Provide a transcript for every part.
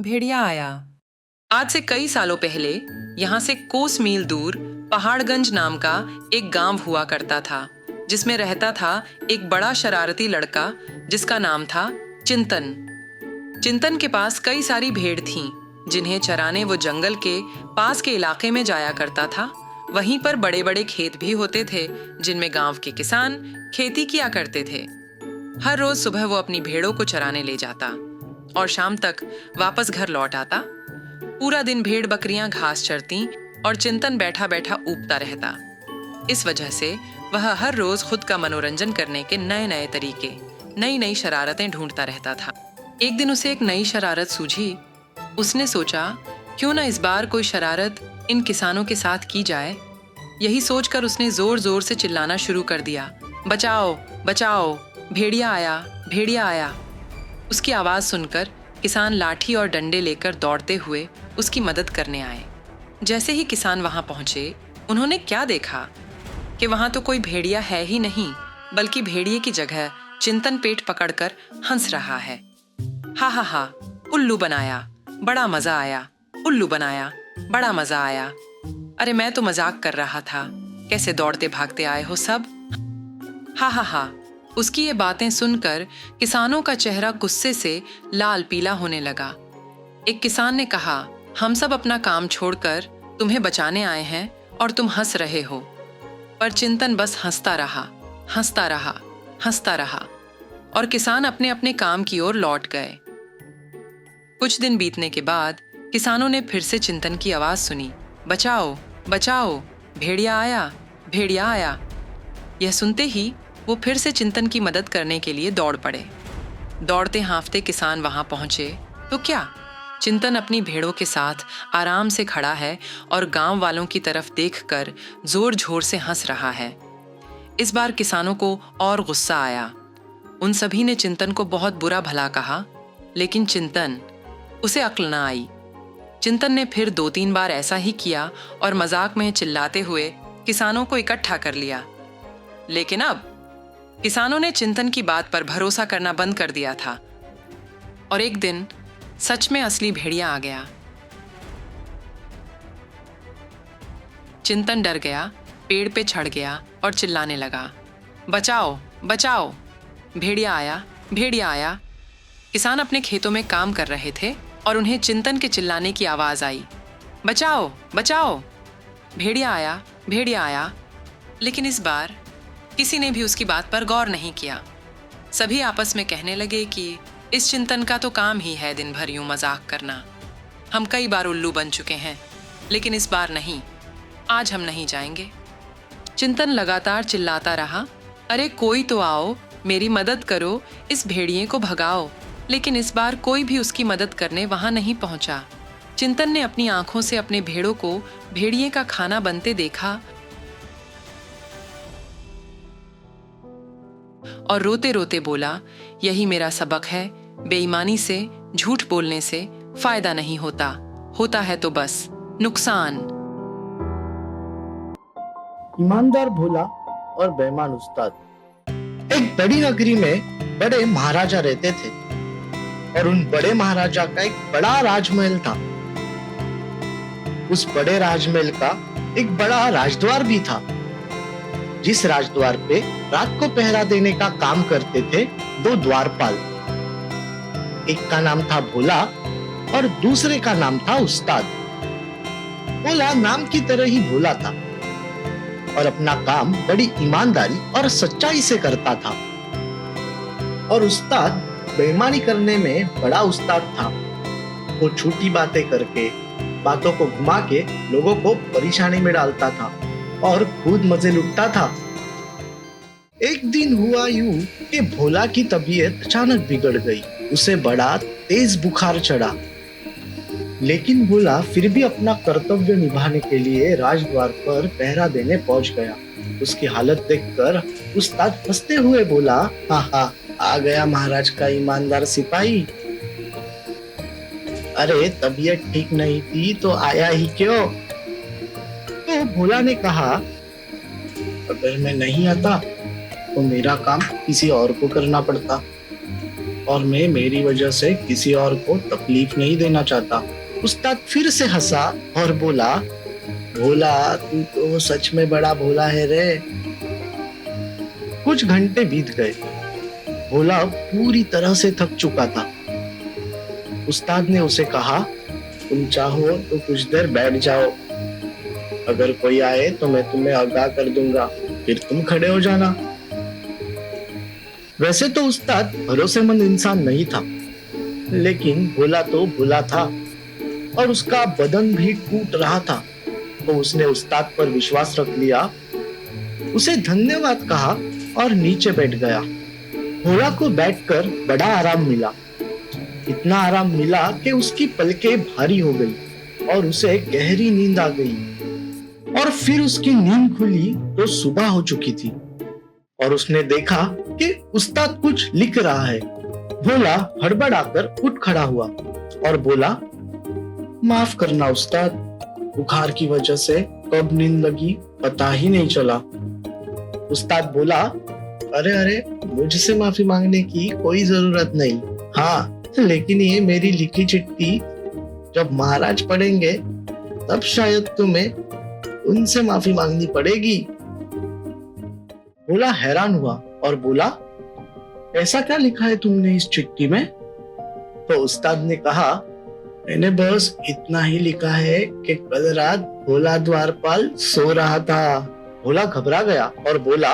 भेड़िया आया। आज से कई सालों पहले यहाँ से कोस मील दूर पहाड़गंज नाम का एक गांव हुआ करता था, जिसमें रहता था एक बड़ा शरारती लड़का जिसका नाम था चिंतन। चिंतन के पास कई सारी भेड़ थीं, जिन्हें चराने वो जंगल के पास के इलाके में जाया करता था। वहीं पर बड़े बड़े खेत भी होते थे, जिनमें गांव के किसान खेती किया करते थे। हर रोज सुबह वो अपनी भेड़ों को चराने ले जाता और शाम तक वापस घर लौट आता। पूरा दिन भेड़ बकरियां घास चरती और चिंतन बैठा बैठा ऊबता रहता। इस वजह से वह हर रोज खुद का मनोरंजन करने के नए नए तरीके, नई नई शरारतें ढूंढता रहता था। एक दिन उसे एक नई शरारत सूझी। उसने सोचा, क्यों ना इस बार कोई शरारत इन किसानों के साथ की जाए। यही सोचकर उसने जोर जोर से चिल्लाना शुरू कर दिया, बचाओ बचाओ, भेड़िया आया, भेड़िया आया। उसकी आवाज सुनकर किसान लाठी और डंडे लेकर दौड़ते हुए उसकी मदद करने आए। जैसे ही किसान वहां पहुंचे, उन्होंने क्या देखा कि वहां तो कोई भेड़िया है ही नहीं, बल्कि भेड़िए की जगह चिंतन पेट पकड़कर हंस रहा है। हा हा हा, उल्लू बनाया, बड़ा मजा आया, उल्लू बनाया, बड़ा मजा आया। अरे मैं तो मजाक कर रहा था, कैसे दौड़ते भागते आए हो सब। हा हा हा। उसकी ये बातें सुनकर किसानों का चेहरा गुस्से से लाल पीला होने लगा। एक किसान ने कहा, हम सब अपना काम छोड़कर तुम्हें बचाने आए हैं और तुम हंस रहे हो। पर चिंतन बस हंसता रहा, हंसता रहा, हंसता रहा और किसान अपने अपने काम की ओर लौट गए। कुछ दिन बीतने के बाद किसानों ने फिर से चिंतन की आवाज सुनी, बचाओ बचाओ, भेड़िया आया, भेड़िया आया। यह सुनते ही वो फिर से चिंतन की मदद करने के लिए दौड़ पड़े। दौड़ते हाँफते किसान वहां पहुंचे तो क्या, चिंतन अपनी भेड़ों के साथ आराम से खड़ा है और गांव वालों की तरफ देखकर जोर जोर से हंस रहा है। इस बार किसानों को और गुस्सा आया। उन सभी ने चिंतन को बहुत बुरा भला कहा, लेकिन चिंतन, उसे अक्ल न आई। चिंतन ने फिर 2-3 बार ऐसा ही किया और मजाक में चिल्लाते हुए किसानों को इकट्ठा कर लिया। लेकिन अब किसानों ने चिंतन की बात पर भरोसा करना बंद कर दिया था और एक दिन सच में असली भेड़िया आ गया। चिंतन डर गया, पेड़ पे चढ़ गया और चिल्लाने लगा, बचाओ बचाओ, भेड़िया आया, भेड़िया आया। किसान अपने खेतों में काम कर रहे थे और उन्हें चिंतन के चिल्लाने की आवाज आई, बचाओ बचाओ, भेड़िया आया, भेड़िया आया। लेकिन इस बार किसी ने भी उसकी बात पर गौर नहीं किया। सभी आपस में कहने लगे कि इस चिंतन का तो काम ही है दिन भर यूं मजाक करना। हम कई बार उल्लू बन चुके हैं, लेकिन इस बार नहीं, आज हम नहीं जाएंगे। चिंतन लगातार चिल्लाता रहा, अरे कोई तो आओ, मेरी मदद करो, इस भेड़िए को भगाओ। लेकिन इस बार कोई भी उसकी मदद करने वहां नहीं पहुंचा। चिंतन ने अपनी आंखों से अपने भेड़ों को भेड़िए का खाना बनते देखा और रोते रोते बोला, यही मेरा सबक है, बेईमानी से, झूठ बोलने से फायदा नहीं होता, होता है तो बस नुकसान। ईमानदार भोला और बेईमान उस्ताद। एक बड़ी नगरी में बड़े महाराजा रहते थे और उन बड़े महाराजा का एक बड़ा राजमहल था। उस बड़े राजमहल का एक बड़ा राजद्वार भी था, जिस राजद्वार पे रात को पहरा देने का काम करते थे 2 द्वारपाल। एक का नाम था भोला और दूसरे का नाम था उस्ताद। भोला नाम की तरह ही भोला था और अपना काम बड़ी ईमानदारी और सच्चाई से करता था। और उस्ताद बेईमानी करने में बड़ा उस्ताद था। वो छोटी बातें करके, बातों को घुमा के लोगों को परेशानी में डालता था और खुद मजे लुटता था। एक दिन हुआ यूं कि भोला की तबीयत अचानक बिगड़ गई। उसे बड़ा तेज बुखार चढ़ा, लेकिन भोला फिर भी अपना कर्तव्य निभाने के लिए राजद्वार पर पहरा देने पहुंच गया। उसकी हालत देखकर उस्ताद हंसते हुए बोला, हा हा, आ गया महाराज का ईमानदार सिपाही। अरे तबीयत ठीक नहीं थी तो आया ही क्यों? तो भोला ने कहा, अगर मैं नहीं आता तो मेरा काम किसी और को करना पड़ता। और मैं मेरी वजह से किसी और को तकलीफ नहीं देना चाहता। उस्ताद फिर से हंसा और बोला, भोला तू तो सच में बड़ा भोला है रे। कुछ घंटे बीत गए। भोला पूरी तरह से थक चुका था। उस्ताद ने उसे कहा, तुम चाहो तो कुछ देर बैठ जाओ, अगर कोई आए तो मैं तुम्हें आगाह कर दूंगा, फिर तुम खड़े हो जाना। वैसे तो उस्ताद भरोसेमंद इंसान नहीं था, लेकिन भोला तो भोला था और उसका बदन भी टूट रहा था, तो उसने उस्ताद पर विश्वास रख लिया। उसे धन्यवाद कहा और नीचे बैठ गया। भोला को बैठकर बड़ा आराम मिला। इतना आराम मिला कि उसकी पलकें भारी हो गई और उसे गहरी नींद आ गई। और फिर उसकी नींद खुली तो सुबह हो चुकी थी और उसने देखा कि उस्ताद कुछ लिख रहा है। भोला हड़बड़ाकर उठ खड़ा हुआ और बोला, माफ करना उस्ताद, बुखार की वजह से कब नींद लगी पता ही नहीं चला। उस्ताद बोला, अरे अरे मुझसे माफी मांगने की कोई जरूरत नहीं। हाँ, लेकिन ये मेरी लिखी चिट्ठी जब महाराज पढ़ेंगे तब शायद तुम्हें उनसे माफी मांगनी पड़ेगी। भोला हैरान हुआ और बोला, ऐसा क्या लिखा है तुमने इस चिट्ठी में? तो उस्ताद ने कहा, मैंने बस इतना ही लिखा है कि कल रात भोला द्वारपाल सो रहा था। भोला घबरा गया और बोला,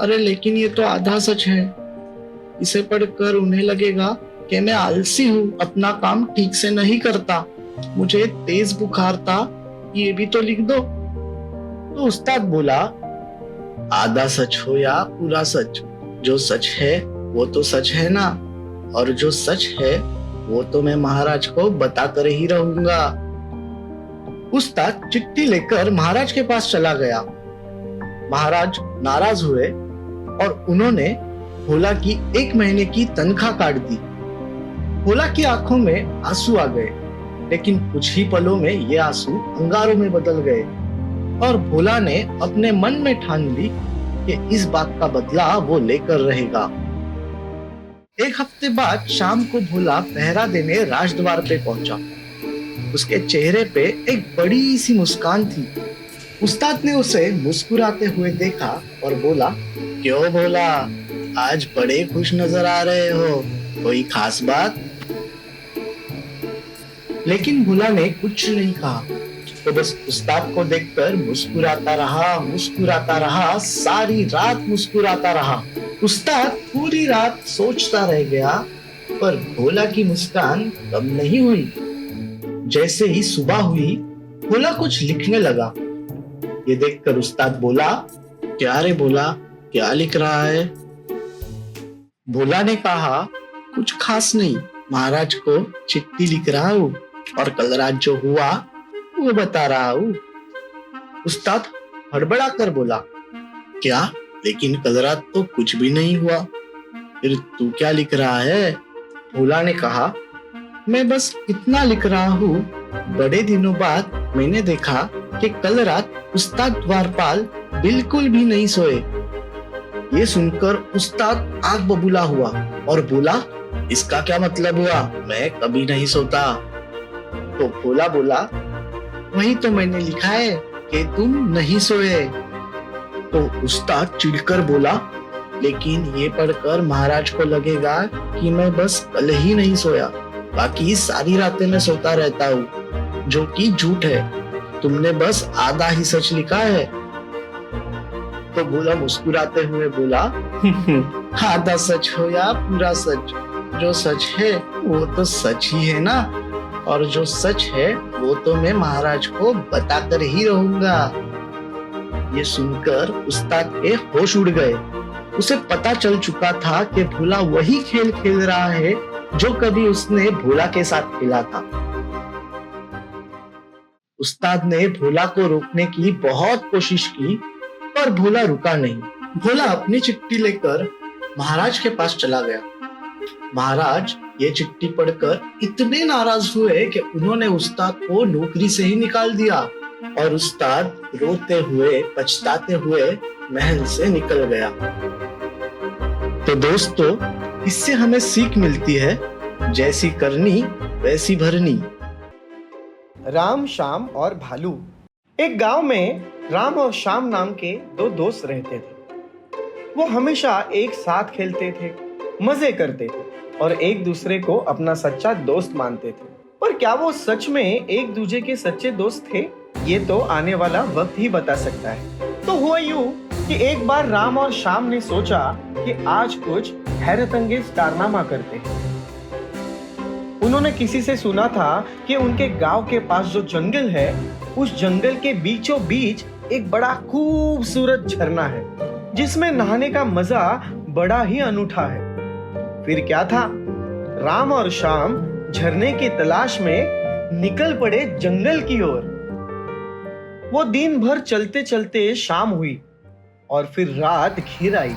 अरे लेकिन ये तो आधा सच है। इसे पढ़कर उन्हें लगेगा कि मैं आलसी हूँ, अपना काम ठीक से नहीं करता, मुझे तेज बुखार था, ये भी तो लिख दो। तो उस्ताद बोला, आधा सच हो या पूरा सच, जो सच है वो तो सच है ना, और जो सच है वो तो मैं महाराज को बताकर ही रहूंगा। उस्ताद चिट्ठी लेकर महाराज के पास चला गया। महाराज नाराज हुए और उन्होंने भोला की 1 महीने की तनख्वाह काट दी। भोला की आंखों में आंसू आ गए, लेकिन कुछ ही पलों में ये आंसू अंगारों में बदल गए और भोला ने अपने मन में ठान ली कि इस बात का बदला वो लेकर रहेगा। 1 हफ्ते बाद शाम को भोला पहरा देने राजद्वार पे पहुंचा। उसके चेहरे पे एक बड़ी सी मुस्कान थी। उस्ताद ने उसे मुस्कुराते हुए देखा और बोला, क्यों भोला, आज बड़े खुश नजर आ रहे हो, कोई खास बात? लेकिन भोला ने कुछ नहीं कहा, तो बस उस्ताद को देखकर मुस्कुराता रहा, सारी रात मुस्कुराता रहा। उस्ताद पूरी रात सोचता रह गया, पर भोला की मुस्कान कम नहीं हुई। जैसे ही सुबह हुई, भोला कुछ लिखने लगा। ये देखकर उस्ताद बोला, क्या रे भोला, क्या लिख रहा है? भोला ने कहा, कुछ खास नहीं, महाराज को चिट्ठी लिख रहा हूँ और कल रात जो हुआ वो बता रहा हूँ। उस्ताद हड़बड़ा कर बोला, क्या? लेकिन कल रात तो कुछ भी नहीं हुआ, फिर तू क्या लिख रहा है? भोला ने कहा, मैं बस इतना लिख रहा हूँ, बड़े दिनों बाद मैंने देखा कि कल रात उस्ताद द्वारपाल बिल्कुल भी नहीं सोए। ये सुनकर उस्ताद आग बबूला हुआ और बोला, इसका क्या मतलब हुआ? मैं कभी नहीं सोता। तो भोला बोला, वही तो मैंने लिखा है कि तुम नहीं सोए। तो उस्ताद चिढ़कर बोला, लेकिन ये पढ़कर महाराज को लगेगा कि मैं बस कल ही नहीं सोया, बाकी सारी रातें मैं सोता रहता हूँ, जो कि झूठ है। तुमने बस आधा ही सच लिखा है। तो भोला मुस्कुराते हुए बोला, आधा सच हो या पूरा सच, जो सच है वो तो सच ही है ना, और जो सच है वो तो मैं महाराज को बताकर ही रहूंगा। ये सुनकर उस्ताद के होश उड़ गए। उसे पता चल चुका था कि भोला वही खेल खेल रहा है जो कभी उसने भोला के साथ खेला था। उस्ताद ने भोला को रोकने की बहुत कोशिश की, पर भोला रुका नहीं। भोला अपनी चिट्ठी लेकर महाराज के पास चला गया। महाराज ये चिट्ठी पढ़कर इतने नाराज हुए कि उन्होंने उस्ताद को नौकरी से ही निकाल दिया और उस्ताद रोते हुए पछताते हुए महल से निकल गया। तो दोस्तों, इससे हमें सीख मिलती है, जैसी करनी वैसी भरनी। राम, श्याम और भालू। एक गांव में राम और श्याम नाम के दो दोस्त रहते थे। वो हमेशा एक साथ खेलते थे, मजे करते थे और एक दूसरे को अपना सच्चा दोस्त मानते थे। पर क्या वो सच में एक दूसरे के सच्चे दोस्त थे? ये तो आने वाला वक्त ही बता सकता है। तो हुआ यूं कि एक बार राम और श्याम ने सोचा कि आज कुछ हैरतअंगेज कारनामा करते हैं। उन्होंने किसी से सुना था कि उनके गांव के पास जो जंगल है, उस जंगल के बीचों बीच एक बड़ा खूबसूरत झरना है, जिसमें नहाने का मजा बड़ा ही अनूठा है। फिर क्या था, राम और श्याम झरने की तलाश में निकल पड़े जंगल की ओर। वो दिन भर चलते चलते शाम हुई और फिर रात घिर आई,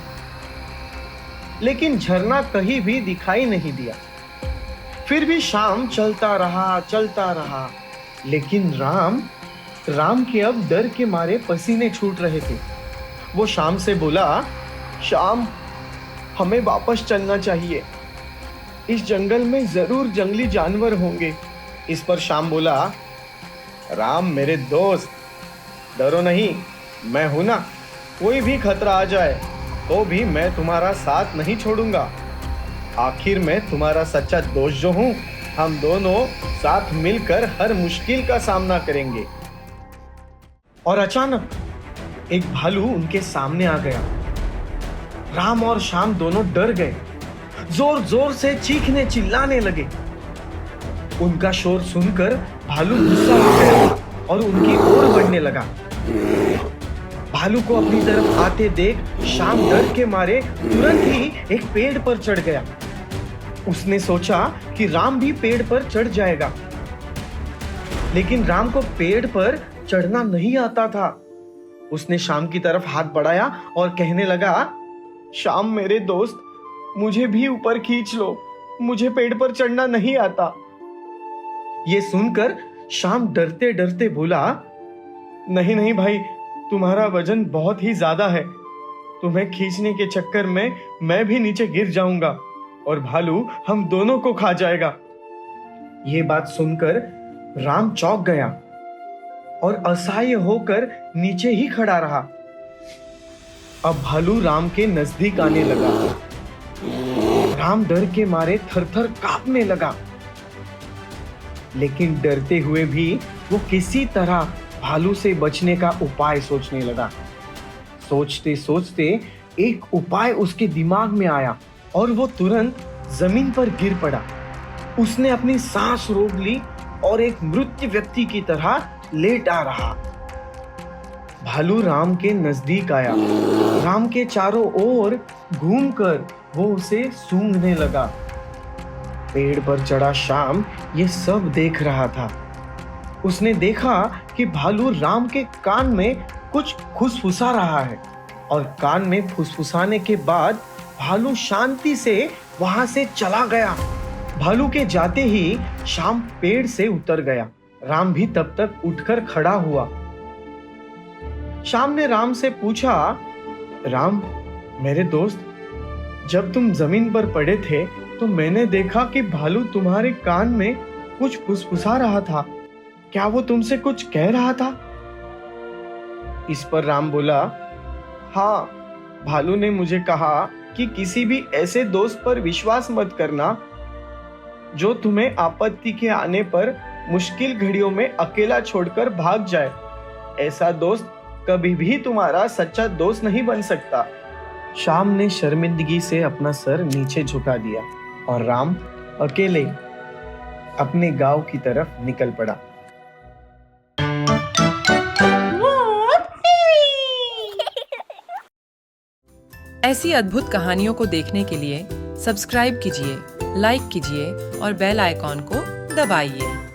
लेकिन झरना कहीं भी दिखाई नहीं दिया। फिर भी शाम चलता रहा, लेकिन राम के अब डर के मारे पसीने छूट रहे थे। वो शाम से बोला, शाम, हमें वापस चलना चाहिए। इस जंगल में जरूर जंगली जानवर होंगे। इस पर शाम बोला, राम मेरे दोस्त, डरो नहीं, मैं हूं ना। कोई भी खतरा आ जाए तो भी मैं तुम्हारा साथ नहीं छोड़ूंगा। आखिर मैं तुम्हारा सच्चा दोस्त जो हूं। हम दोनों साथ मिलकर हर मुश्किल का सामना करेंगे। और अचानक एक भालू उनके सामने आ गया। राम और श्याम दोनों डर गए, जोर जोर से चीखने चिल्लाने लगे। उनका शोर सुनकर भालू गुस्सा हो गया और उनकी ओर बढ़ने लगा। भालू को अपनी तरफ आते देख श्याम डर के मारे तुरंत ही एक पेड़ पर चढ़ गया। उसने सोचा कि राम भी पेड़ पर चढ़ जाएगा, लेकिन राम को पेड़ पर चढ़ना नहीं आता था। उसने श्याम की तरफ हाथ बढ़ाया और कहने लगा, श्याम मेरे दोस्त, मुझे भी ऊपर खींच लो, मुझे पेड़ पर चढ़ना नहीं आता। ये सुनकर श्याम डरते डरते बोला, नहीं नहीं भाई, तुम्हारा वजन बहुत ही ज्यादा है। तुम्हें खींचने के चक्कर में मैं भी नीचे गिर जाऊंगा और भालू हम दोनों को खा जाएगा। ये बात सुनकर राम चौंक गया और असहाय होकर नीचे ही खड़ा रहा। अब भालू राम के नजदीक आने लगा। राम डर के मारे थर-थर कांपने लगा, लेकिन डरते हुए भी वो किसी तरह भालू से बचने का उपाय सोचने लगा। सोचते सोचते एक उपाय उसके दिमाग में आया और वो तुरंत जमीन पर गिर पड़ा। उसने अपनी सांस रोक ली और एक मृत व्यक्ति की तरह लेटा रहा। भालू राम के नजदीक आया। राम के चारों ओर घूमकर वो उसे सूंघने लगा। पेड़ पर चढ़ा श्याम ये सब देख रहा था। उसने देखा कि भालू राम के कान में कुछ फुसफुसा रहा है और कान में फुसफुसाने के बाद भालू शांति से वहां से चला गया। भालू के जाते ही श्याम पेड़ से उतर गया। राम भी तब तक उठकर खड़ा हुआ। श्याम ने राम से पूछा, राम मेरे दोस्त, जब तुम जमीन पर पड़े थे तो मैंने देखा कि भालू तुम्हारे कान में कुछ फुसफुसा रहा था। क्या वो तुमसे कुछ कह रहा था? इस पर राम बोला, हाँ, भालू ने मुझे कहा कि किसी भी ऐसे दोस्त पर विश्वास मत करना जो तुम्हें आपत्ति के आने पर मुश्किल घड़ियों में अकेला छोड़कर भाग जाए। ऐसा दोस्त कभी भी तुम्हारा सच्चा दोस्त नहीं बन सकता। श्याम ने शर्मिंदगी से अपना सर नीचे झुका दिया और राम अकेले अपने गांव की तरफ निकल पड़ा। ऐसी अद्भुत कहानियों को देखने के लिए सब्सक्राइब कीजिए, लाइक कीजिए और बेल आइकॉन को दबाइए।